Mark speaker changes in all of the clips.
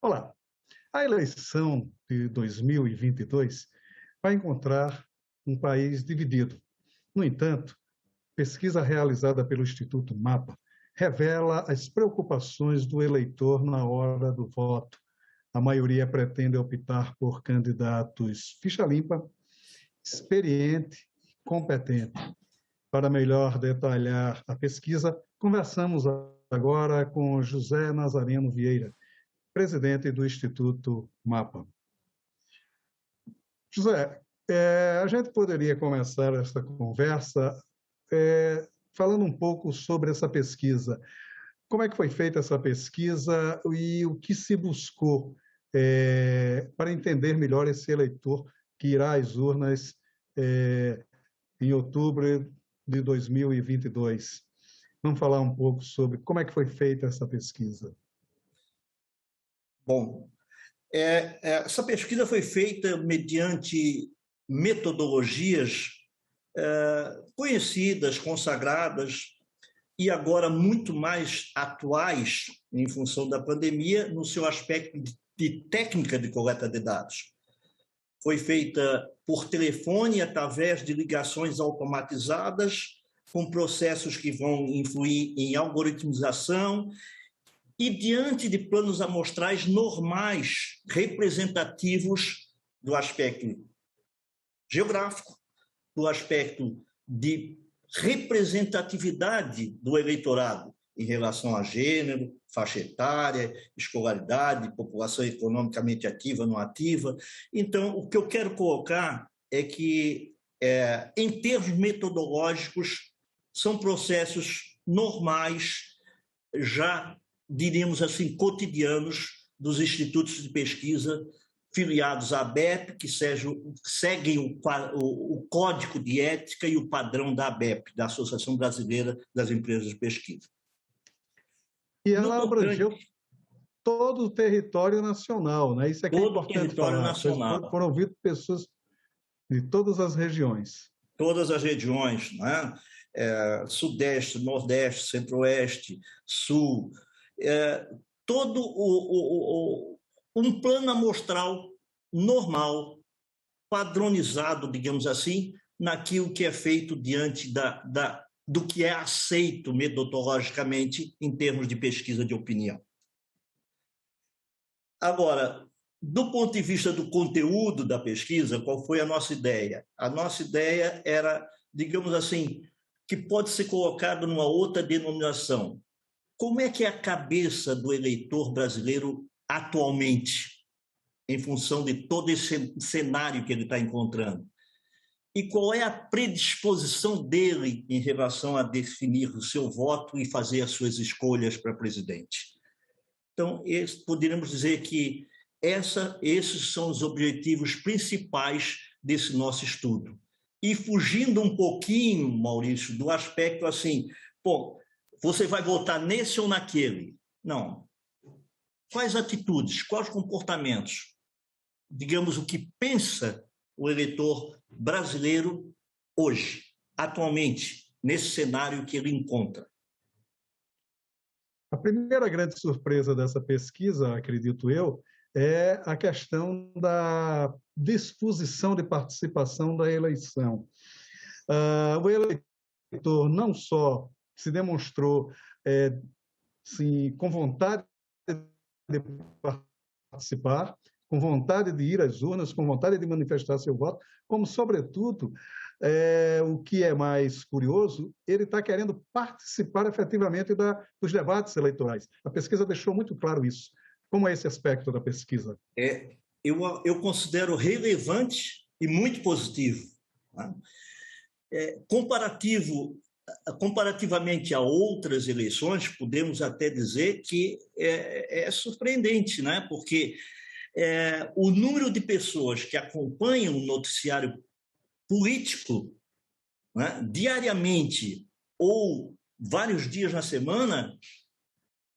Speaker 1: Olá, a eleição de 2022 vai encontrar um país dividido. No entanto, pesquisa realizada pelo Instituto MAPA revela as preocupações do eleitor na hora do voto. A maioria pretende optar por candidatos ficha limpa, experiente e competente. Para melhor detalhar a pesquisa, conversamos agora com José Nazareno Vieira, presidente do Instituto MAPA. José, a gente poderia começar esta conversa falando um pouco sobre essa pesquisa. Como é que foi feita essa pesquisa e o que se buscou para entender melhor esse eleitor que irá às urnas em outubro de 2022? Vamos falar um pouco sobre como é que foi feita essa pesquisa.
Speaker 2: Bom, essa pesquisa foi feita mediante metodologias conhecidas, consagradas e agora muito mais atuais em função da pandemia no seu aspecto de técnica de coleta de dados. Foi feita por telefone através de ligações automatizadas com processos que vão influir em algoritmização e diante de planos amostrais normais, representativos do aspecto geográfico, do aspecto de representatividade do eleitorado em relação a gênero, faixa etária, escolaridade, população economicamente ativa, não ativa. Então, o que eu quero colocar é que, em termos metodológicos, são processos normais, já diríamos assim, cotidianos dos institutos de pesquisa filiados à ABEP, que seguem o código de ética e o padrão da ABEP, da Associação Brasileira das Empresas de Pesquisa.
Speaker 1: E ela abrangeu todo o território nacional, né? Isso é que é importante falar. Todo o território nacional. Foram ouvidas pessoas de todas as regiões.
Speaker 2: Todas as regiões, né? Sudeste, Nordeste, Centro-Oeste, Sul, todo um plano amostral normal, padronizado, digamos assim, naquilo que é feito diante do que é aceito metodologicamente em termos de pesquisa de opinião. Agora, do ponto de vista do conteúdo da pesquisa, qual foi a nossa ideia? A nossa ideia era, digamos assim, que pode ser colocado numa outra denominação. Como é que é a cabeça do eleitor brasileiro atualmente, em função de todo esse cenário que ele está encontrando? E qual é a predisposição dele em relação a definir o seu voto e fazer as suas escolhas para presidente? Então, poderíamos dizer que esses são os objetivos principais desse nosso estudo. E fugindo um pouquinho, Maurício, do aspecto assim, você vai votar nesse ou naquele? Não. Quais atitudes, quais comportamentos? Digamos, o que pensa o eleitor brasileiro hoje, atualmente, nesse cenário que ele encontra?
Speaker 1: A primeira grande surpresa dessa pesquisa, acredito eu, é a questão da disposição de participação da eleição. O eleitor não só se demonstrou com vontade de participar, com vontade de ir às urnas, com vontade de manifestar seu voto, como, sobretudo, o que é mais curioso, ele está querendo participar efetivamente dos debates eleitorais. A pesquisa deixou muito claro isso. Como é esse aspecto da pesquisa?
Speaker 2: Eu considero relevante e muito positivo. Tá? Comparativamente a outras eleições, podemos até dizer que é surpreendente, né? Porque o número de pessoas que acompanham o noticiário político, né, diariamente ou vários dias na semana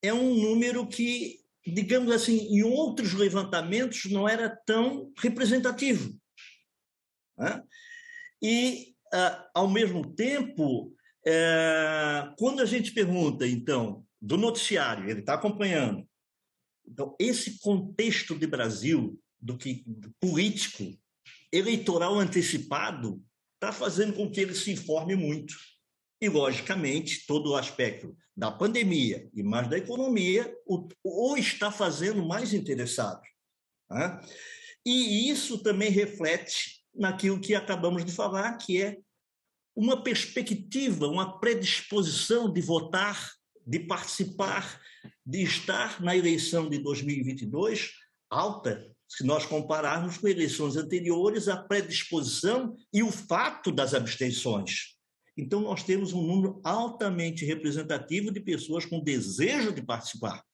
Speaker 2: é um número que, digamos assim, em outros levantamentos não era tão representativo. Né? E, ao mesmo tempo, quando a gente pergunta, então, do noticiário, ele está acompanhando, Então, esse contexto de Brasil, do político, eleitoral antecipado, está fazendo com que ele se informe muito. E, logicamente, todo o aspecto da pandemia e mais da economia o está fazendo mais interessado. Né? E isso também reflete naquilo que acabamos de falar, que é uma perspectiva, uma predisposição de votar, de participar, de estar na eleição de 2022 alta, se nós compararmos com eleições anteriores, a predisposição e o fato das abstenções. Então, nós temos um número altamente representativo de pessoas com desejo de participar.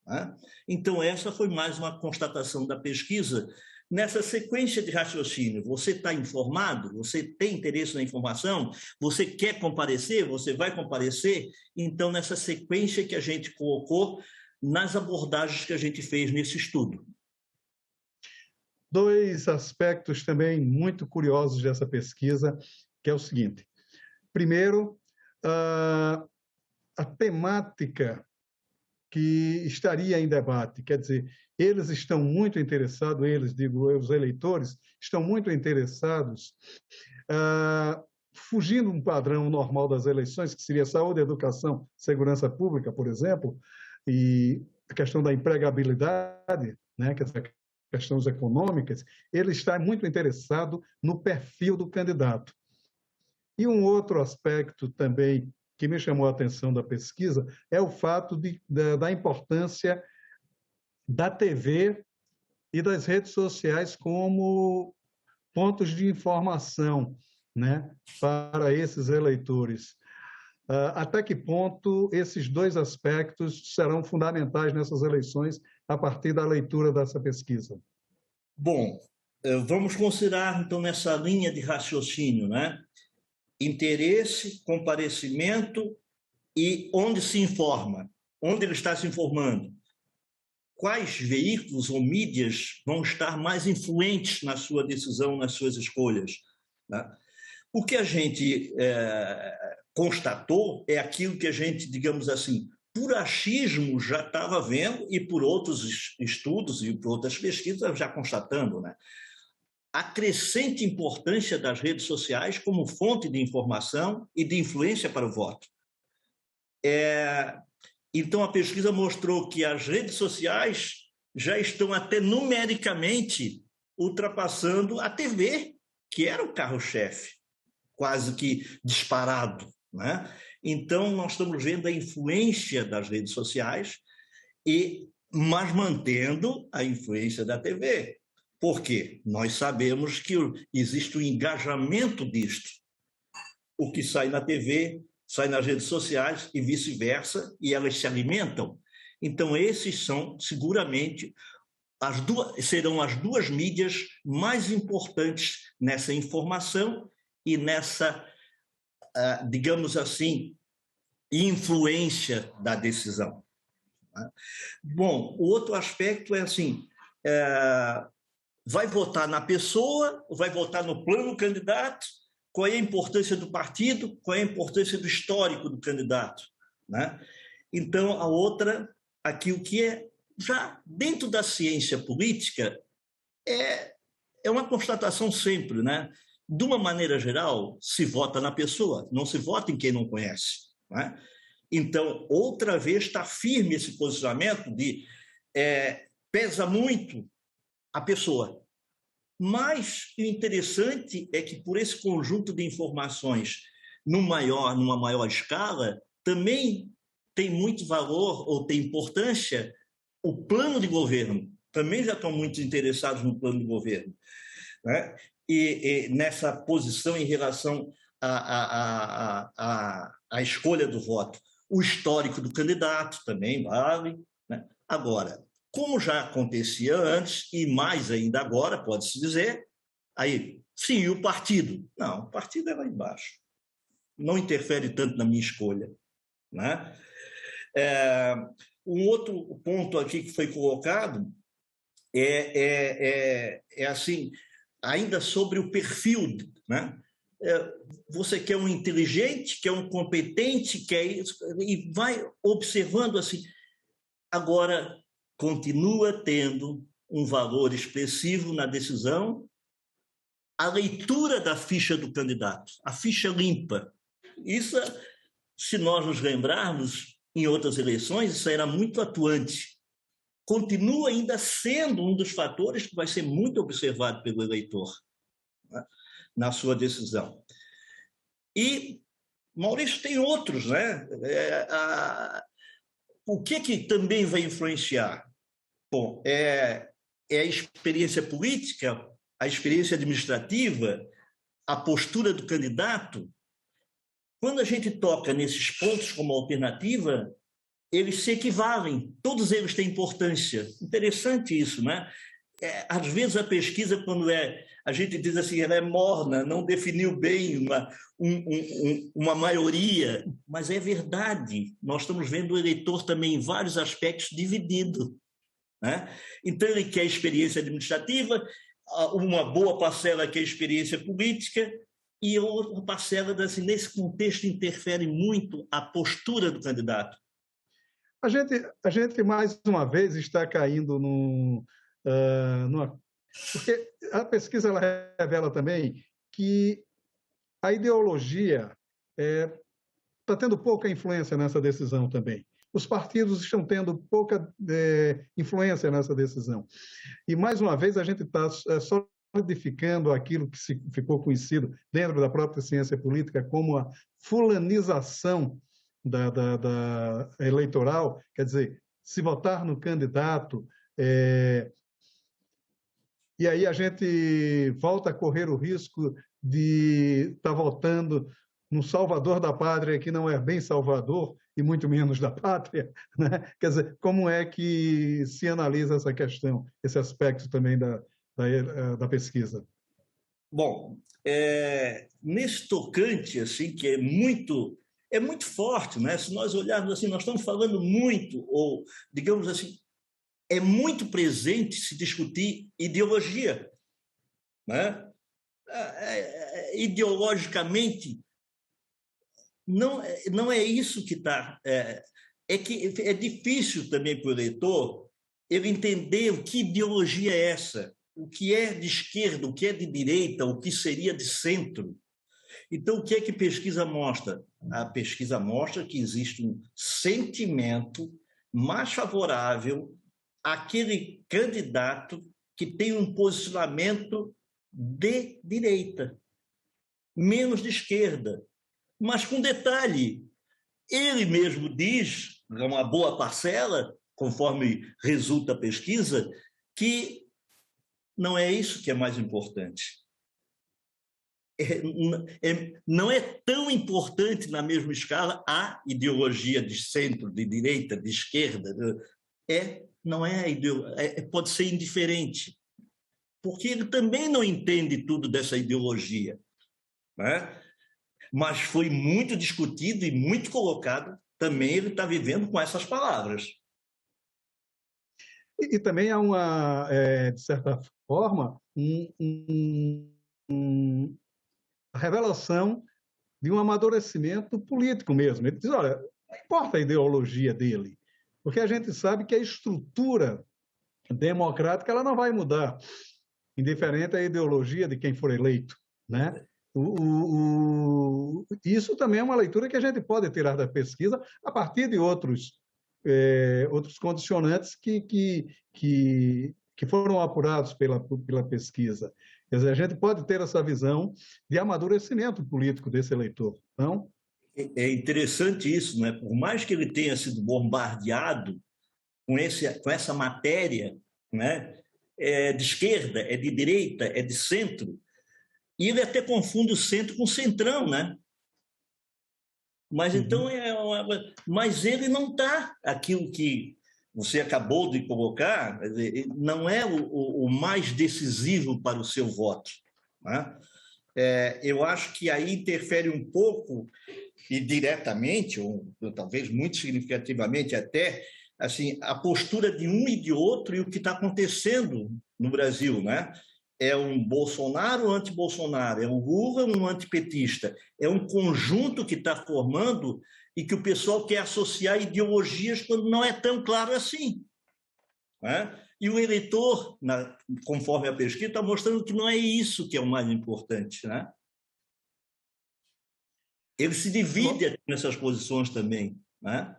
Speaker 2: Né? Então, essa foi mais uma constatação da pesquisa. Nessa sequência de raciocínio, você está informado? Você tem interesse na informação? Você quer comparecer? Você vai comparecer? Então, nessa sequência que a gente colocou nas abordagens que a gente fez nesse estudo.
Speaker 1: Dois aspectos também muito curiosos dessa pesquisa, que é o seguinte. Primeiro, a temática que estaria em debate, quer dizer, eles estão muito interessados, digo eu, os eleitores, estão muito interessados, fugindo um padrão normal das eleições, que seria saúde, educação, segurança pública, por exemplo, e a questão da empregabilidade, né, quer dizer, questões econômicas, ele está muito interessado no perfil do candidato. E um outro aspecto também que me chamou a atenção da pesquisa é o fato da importância da TV e das redes sociais como pontos de informação, né, para esses eleitores. Até que ponto esses dois aspectos serão fundamentais nessas eleições a partir da leitura dessa pesquisa?
Speaker 2: Bom, vamos considerar, então, nessa linha de raciocínio, né? Interesse, comparecimento e onde se informa, onde ele está se informando. Quais veículos ou mídias vão estar mais influentes na sua decisão, nas suas escolhas? Né? O que a gente constatou é aquilo que a gente, digamos assim, por achismo já estava vendo e por outros estudos e por outras pesquisas já constatando, né? A crescente importância das redes sociais como fonte de informação e de influência para o voto. Então, a pesquisa mostrou que as redes sociais já estão até numericamente ultrapassando a TV, que era o carro-chefe, quase que disparado, né? Então, nós estamos vendo a influência das redes sociais, mas mantendo a influência da TV. Por quê? Nós sabemos que existe um engajamento disto. O que sai na TV, sai nas redes sociais e vice-versa, e elas se alimentam. Então, esses são, seguramente, serão as duas mídias mais importantes nessa informação e nessa, digamos assim, influência da decisão. Bom, o outro aspecto é assim, vai votar na pessoa, vai votar no plano candidato, qual é a importância do partido, qual é a importância do histórico do candidato, né? Então, a outra, aqui o que é já dentro da ciência política, é uma constatação sempre, né? De uma maneira geral, se vota na pessoa, não se vota em quem não conhece, né? Então, outra vez está firme esse posicionamento de pesa muito a pessoa. Mas o interessante é que, por esse conjunto de informações numa maior escala, também tem muito valor ou tem importância o plano de governo. Também já estão muito interessados no plano de governo, né? E nessa posição em relação à escolha do voto. O histórico do candidato também vale, né? Agora, como já acontecia antes, e mais ainda agora, pode-se dizer, aí, sim, o partido? Não, o partido é lá embaixo. Não interfere tanto na minha escolha, né? Um outro ponto aqui que foi colocado é assim, ainda sobre o perfil, né? Você quer um inteligente, quer um competente, quer isso, e vai observando assim. Agora, continua tendo um valor expressivo na decisão a leitura da ficha do candidato, a ficha limpa. Isso, se nós nos lembrarmos, em outras eleições, isso era muito atuante. Continua ainda sendo um dos fatores que vai ser muito observado pelo eleitor, né, na sua decisão. E, Maurício, tem outros, né? O que também vai influenciar? Bom, é a experiência política, a experiência administrativa, a postura do candidato. Quando a gente toca nesses pontos como alternativa, eles se equivalem, todos eles têm importância. Interessante isso, né? Às vezes a pesquisa, quando a gente diz assim, ela é morna, não definiu bem uma maioria, mas é verdade. Nós estamos vendo o eleitor também, em vários aspectos, dividido, né? Então, ele quer experiência administrativa, uma boa parcela quer experiência política, e outra parcela, assim, nesse contexto, interfere muito a postura do candidato.
Speaker 1: A gente mais uma vez, está caindo porque a pesquisa ela revela também que a ideologia está tendo pouca influência nessa decisão também. Os partidos estão tendo pouca influência nessa decisão. E, mais uma vez, a gente está solidificando aquilo que ficou conhecido dentro da própria ciência política como a fulanização da eleitoral, quer dizer, se votar no candidato, e aí a gente volta a correr o risco de estar votando no salvador da pátria, que não é bem salvador, e muito menos da pátria, né? Quer dizer, como é que se analisa essa questão, esse aspecto também da pesquisa?
Speaker 2: Bom, nesse tocante, assim, que é muito forte, né? Se nós olharmos assim, nós estamos falando muito, ou, digamos assim, é muito presente se discutir ideologia, né? Ideologicamente, não é isso que está... que é difícil também para o eleitor ele entender o que ideologia é essa, o que é de esquerda, o que é de direita, o que seria de centro. Então, o que é que a pesquisa mostra? A pesquisa mostra que existe um sentimento mais favorável àquele candidato que tem um posicionamento de direita, menos de esquerda. Mas com detalhe, ele mesmo diz, uma boa parcela, conforme resulta a pesquisa, que não é isso que é mais importante. Não é tão importante na mesma escala a ideologia de centro, de direita, de esquerda. Não é pode ser indiferente, porque ele também não entende tudo dessa ideologia, né? Mas foi muito discutido e muito colocado. Também ele está vivendo com essas palavras.
Speaker 1: E também há de certa forma, a revelação de um amadurecimento político mesmo. Ele diz, olha, não importa a ideologia dele, porque a gente sabe que a estrutura democrática ela não vai mudar, indiferente à ideologia de quem for eleito, né? Isso também é uma leitura que a gente pode tirar da pesquisa a partir de outros condicionantes que foram apurados pela pesquisa. Quer dizer, a gente pode ter essa visão de amadurecimento político desse eleitor, não?
Speaker 2: É interessante isso, né? Por mais que ele tenha sido bombardeado com essa matéria, né? De esquerda, é de direita, é de centro, e ele até confunde o centro com o centrão, né? Mas então mas ele não está aquilo que você acabou de colocar, não é o mais decisivo para o seu voto, né? Eu acho que aí interfere um pouco e diretamente, ou talvez muito significativamente até, assim, a postura de um e de outro e o que está acontecendo no Brasil, né? É um Bolsonaro anti-Bolsonaro, é um Lula um antipetista, é um conjunto que está formando e que o pessoal quer associar ideologias quando não é tão claro assim. né? E o eleitor, conforme a pesquisa, está mostrando que não é isso que é o mais importante, né? Ele se divide nessas posições também, né?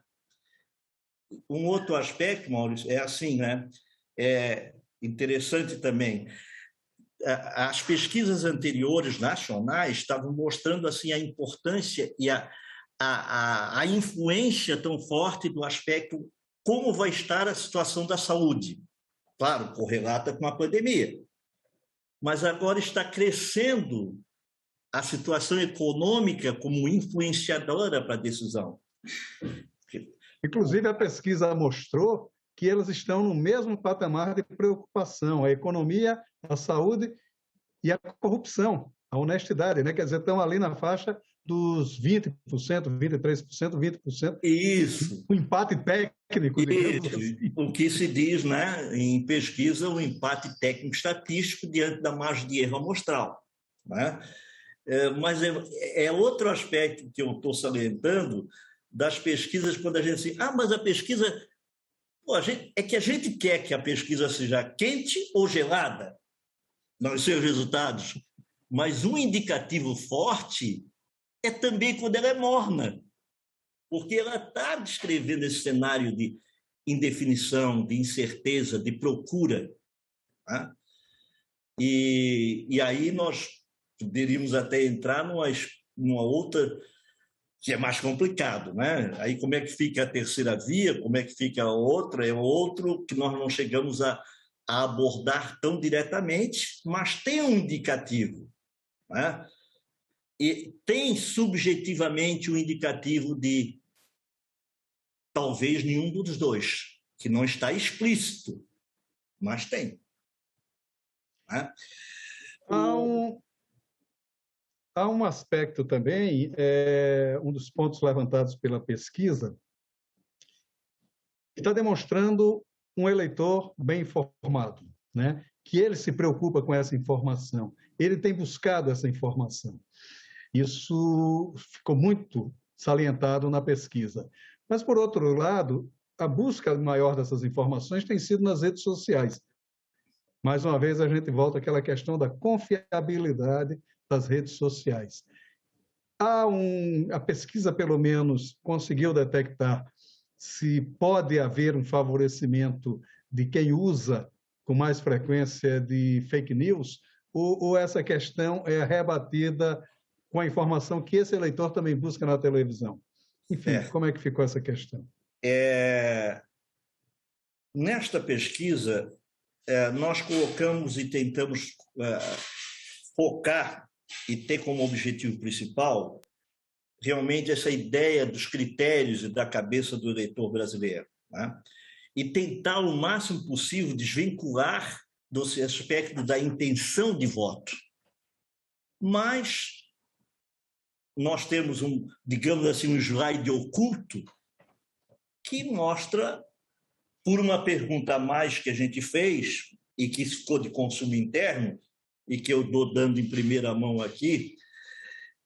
Speaker 2: Um outro aspecto, Maurício, é assim, né? É interessante também. As pesquisas anteriores nacionais estavam mostrando assim a importância e a influência tão forte do aspecto como vai estar a situação da saúde. Claro, correlata com a pandemia. Mas agora está crescendo a situação econômica como influenciadora para a decisão.
Speaker 1: Inclusive, a pesquisa mostrou que eles estão no mesmo patamar de preocupação, a economia, a saúde e a corrupção, a honestidade, né? Quer dizer, estão ali na faixa dos 20%, 23%, 20%.
Speaker 2: Isso.
Speaker 1: O empate técnico, digamos assim.
Speaker 2: O que se diz, né, em pesquisa, o empate técnico-estatístico diante da margem de erro amostral, né? Mas é outro aspecto que eu estou salientando das pesquisas, quando a gente diz, mas a pesquisa... Pô, é que a gente quer que a pesquisa seja quente ou gelada, nos seus resultados, mas um indicativo forte é também quando ela é morna, porque ela está descrevendo esse cenário de indefinição, de incerteza, de procura. Né? E aí nós poderíamos até entrar numa outra que é mais complicado, né? Aí como é que fica a terceira via, como é que fica a outra, é outro que nós não chegamos a abordar tão diretamente, mas tem um indicativo, né? E tem subjetivamente um indicativo de talvez nenhum dos dois, que não está explícito, mas tem. Né?
Speaker 1: Há um aspecto também, um dos pontos levantados pela pesquisa, que está demonstrando um eleitor bem informado, né? Que ele se preocupa com essa informação, ele tem buscado essa informação. Isso ficou muito salientado na pesquisa. Mas, por outro lado, a busca maior dessas informações tem sido nas redes sociais. Mais uma vez, a gente volta àquela questão da confiabilidade das redes sociais. A pesquisa, pelo menos, conseguiu detectar se pode haver um favorecimento de quem usa com mais frequência de fake news, ou essa questão é rebatida com a informação que esse eleitor também busca na televisão. Enfim, como é que ficou essa questão?
Speaker 2: Nesta pesquisa, nós colocamos e tentamos focar e ter como objetivo principal realmente essa ideia dos critérios e da cabeça do eleitor brasileiro, né? E tentar o máximo possível desvincular desse aspecto da intenção de voto. Mas nós temos digamos assim, um slide oculto que mostra, por uma pergunta a mais que a gente fez e que ficou de consumo interno, e que eu estou dando em primeira mão aqui,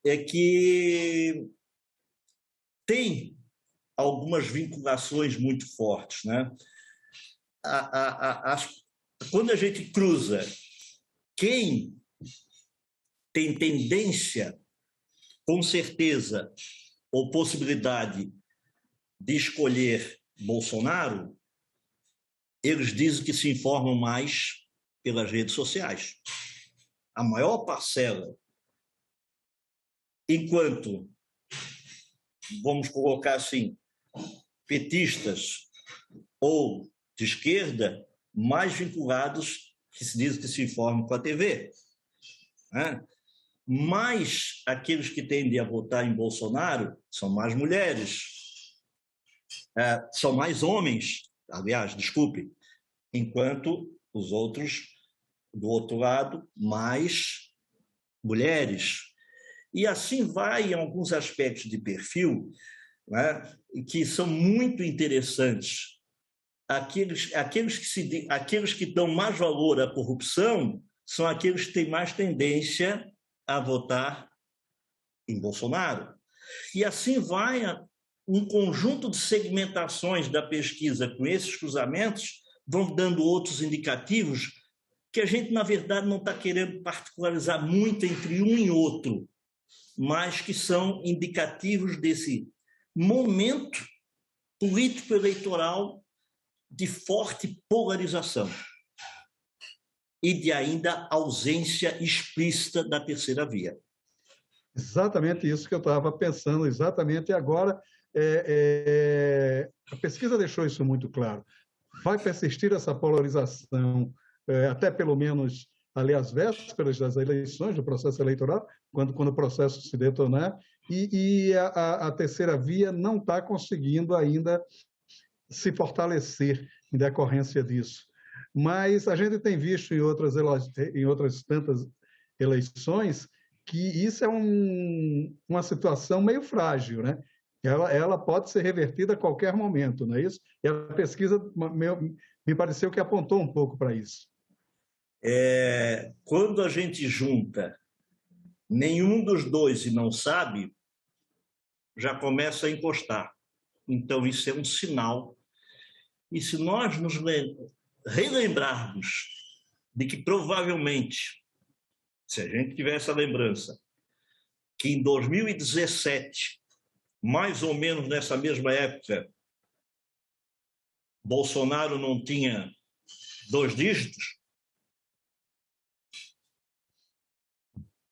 Speaker 2: é que tem algumas vinculações muito fortes, né? Quando a gente cruza quem tem tendência, com certeza, ou possibilidade de escolher Bolsonaro, eles dizem que se informam mais pelas redes sociais. A maior parcela, enquanto, vamos colocar assim, petistas ou de esquerda, mais vinculados, que se diz que se informam com a TV. Né? Mas aqueles que tendem a votar em Bolsonaro são mais mulheres, são mais homens, aliás, desculpe, enquanto os outros, do outro lado, mais mulheres. E assim vai em alguns aspectos de perfil, né, que são muito interessantes. Aqueles que dão mais valor à corrupção são aqueles que têm mais tendência a votar em Bolsonaro. E assim vai um conjunto de segmentações da pesquisa com esses cruzamentos vão dando outros indicativos que a gente, na verdade, não está querendo particularizar muito entre um e outro, mas que são indicativos desse momento político-eleitoral de forte polarização e de ainda ausência explícita da terceira via.
Speaker 1: Exatamente isso que eu estava pensando, exatamente agora. A pesquisa deixou isso muito claro. Vai persistir essa polarização, até pelo menos ali às vésperas das eleições, do processo eleitoral, quando o processo se detonar, e a terceira via não está conseguindo ainda se fortalecer em decorrência disso. Mas a gente tem visto em outras tantas eleições que isso é uma situação meio frágil, né? Ela pode ser revertida a qualquer momento, não é isso? E a pesquisa me pareceu que apontou um pouco para isso.
Speaker 2: Quando a gente junta nenhum dos dois e não sabe, já começa a encostar. Então, isso é um sinal. E se nós nos relembrarmos de que provavelmente, se a gente tiver essa lembrança, que em 2017, mais ou menos nessa mesma época, Bolsonaro não tinha 2 dígitos,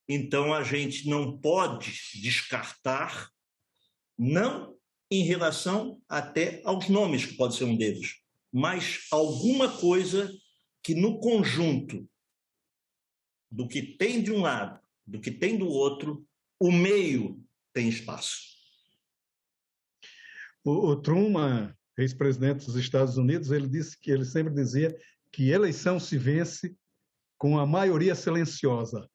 Speaker 2: então a gente não pode descartar, não em relação até aos nomes, que pode ser um deles, mas alguma coisa que no conjunto do que tem de um lado, do que tem do outro, o meio tem espaço.
Speaker 1: O Truman, ex-presidente dos Estados Unidos, ele sempre dizia que eleição se vence com a maioria silenciosa.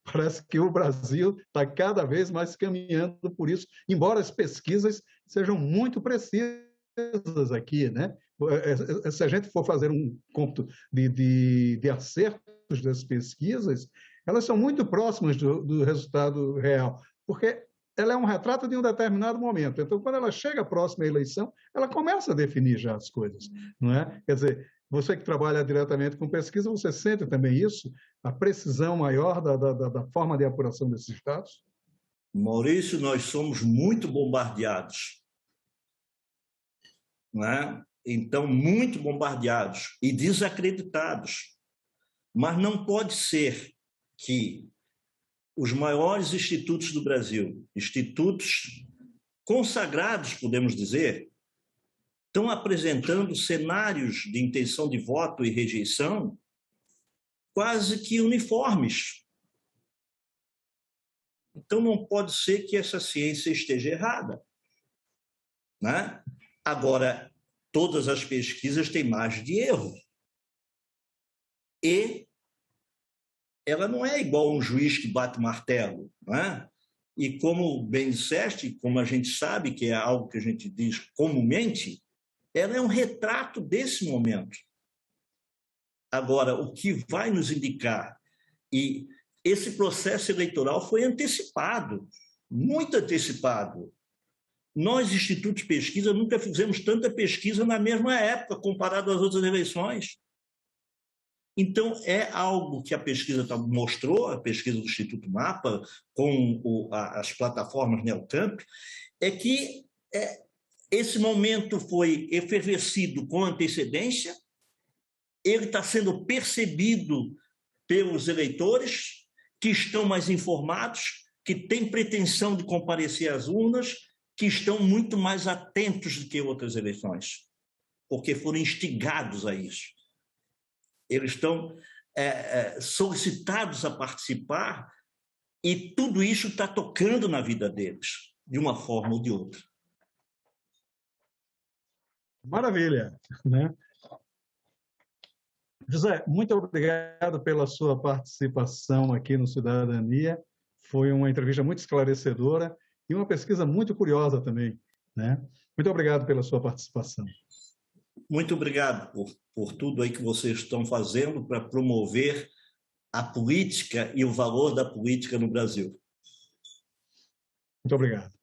Speaker 1: Parece que o Brasil está cada vez mais caminhando por isso, embora as pesquisas sejam muito precisas aqui, né? Se a gente for fazer um cômputo de acertos das pesquisas, elas são muito próximas do resultado real, porque ela é um retrato de um determinado momento. Então, quando ela chega à próxima eleição, ela começa a definir já as coisas, não é? Quer dizer, você que trabalha diretamente com pesquisa, você sente também isso? A precisão maior da forma de apuração desses dados?
Speaker 2: Maurício, nós somos muito bombardeados, não é? Então, muito bombardeados e desacreditados. Mas não pode ser que os maiores institutos do Brasil, institutos consagrados, podemos dizer, estão apresentando cenários de intenção de voto e rejeição quase que uniformes. Então, não pode ser que essa ciência esteja errada, né? Agora, todas as pesquisas têm margem de erro. E ela não é igual a um juiz que bate martelo, né? E como bem disseste, como a gente sabe que é algo que a gente diz comumente, ela é um retrato desse momento. Agora, o que vai nos indicar, e esse processo eleitoral foi antecipado, muito antecipado. Nós, institutos de pesquisa, nunca fizemos tanta pesquisa na mesma época, comparado às outras eleições. Então, é algo que a pesquisa mostrou, a pesquisa do Instituto Mapa, com as plataformas Neocamp, é que esse momento foi efervescido com antecedência, ele está sendo percebido pelos eleitores, que estão mais informados, que têm pretensão de comparecer às urnas, que estão muito mais atentos do que outras eleições, porque foram instigados a isso. Eles estão solicitados a participar e tudo isso está tocando na vida deles, de uma forma ou de outra.
Speaker 1: Maravilha, né? José, muito obrigado pela sua participação aqui no Cidadania. Foi uma entrevista muito esclarecedora e uma pesquisa muito curiosa também, né? Muito obrigado pela sua participação.
Speaker 2: Muito obrigado por tudo aí que vocês estão fazendo para promover a política e o valor da política no Brasil.
Speaker 1: Muito obrigado.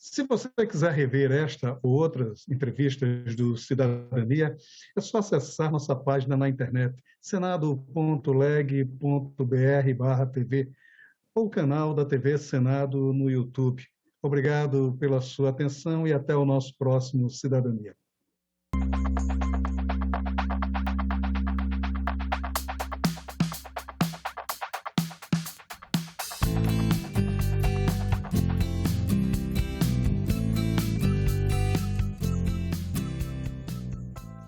Speaker 1: Se você quiser rever esta ou outras entrevistas do Cidadania, é só acessar nossa página na internet, senado.leg.br/TV, ou o canal da TV Senado no YouTube. Obrigado pela sua atenção e até o nosso próximo Cidadania.